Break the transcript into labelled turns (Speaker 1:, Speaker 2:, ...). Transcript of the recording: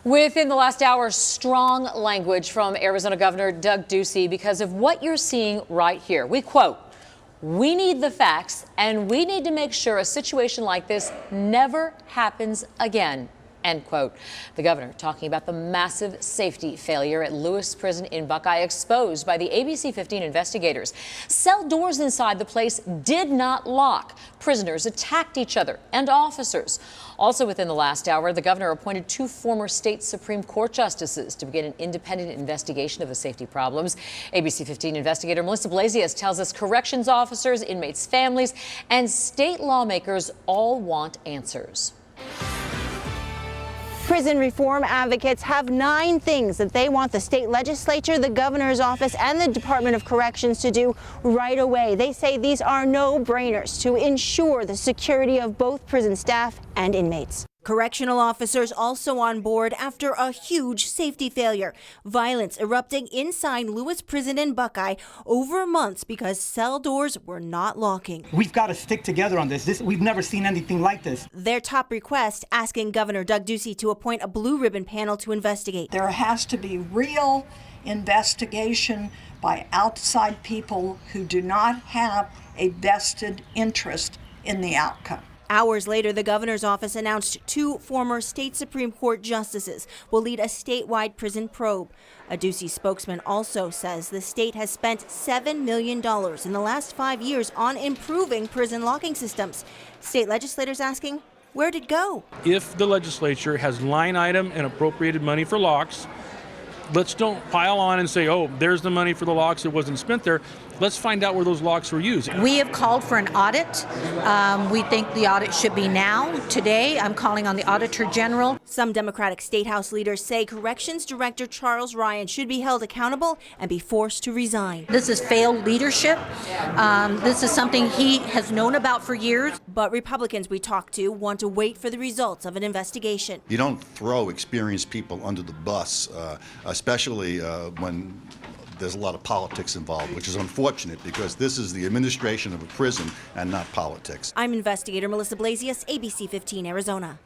Speaker 1: Within the last hour, strong language from Arizona Governor Doug Ducey because of what you're seeing right here. We quote, "We need the facts, and we need to make sure a situation like this never happens again." End quote. The governor talking about the massive safety failure at Lewis Prison in Buckeye exposed by the ABC 15 investigators. Cell doors inside the place did not lock. Prisoners attacked each other and officers. Also within the last hour, the governor appointed 2 former state Supreme Court justices to begin an independent investigation of the safety problems. ABC 15 investigator Melissa Blasius tells us corrections officers, inmates' families, and state lawmakers all want answers.
Speaker 2: Prison reform advocates have 9 things that they want the state legislature, the governor's office, and the Department of Corrections to do right away. They say these are no-brainers to ensure the security of both prison staff and inmates. Correctional officers also on board after a huge safety failure. Violence erupting inside Lewis Prison in Buckeye over months because cell doors were not locking.
Speaker 3: We've got to stick together on this. We've never seen anything like this.
Speaker 2: Their top request asking Governor Doug Ducey to appoint a blue ribbon panel to investigate.
Speaker 4: There has to be real investigation by outside people who do not have a vested interest in the outcome.
Speaker 2: Hours later, the governor's office announced 2 former state Supreme Court justices will lead a statewide prison probe. A Ducey spokesman also says the state has spent $7 million in the last 5 years on improving prison locking systems. State legislators asking, where'd it go?
Speaker 5: If the legislature has line item and appropriated money for locks, let's don't pile on and say, oh, there's the money for the locks, it wasn't spent there. Let's find out where those locks were used.
Speaker 6: We have called for an audit. We think the audit should be now. Today, I'm calling on the Auditor General.
Speaker 2: Some Democratic State House leaders say Corrections Director Charles Ryan should be held accountable and be forced to resign.
Speaker 6: This is failed leadership. This is something he has known about for years.
Speaker 2: But Republicans we talked to want to wait for the results of an investigation.
Speaker 7: You don't throw experienced people under the bus, especially when there's a lot of politics involved, which is unfortunate because this is the administration of a prison and not politics.
Speaker 2: I'm investigator Melissa Blasius, ABC 15 Arizona.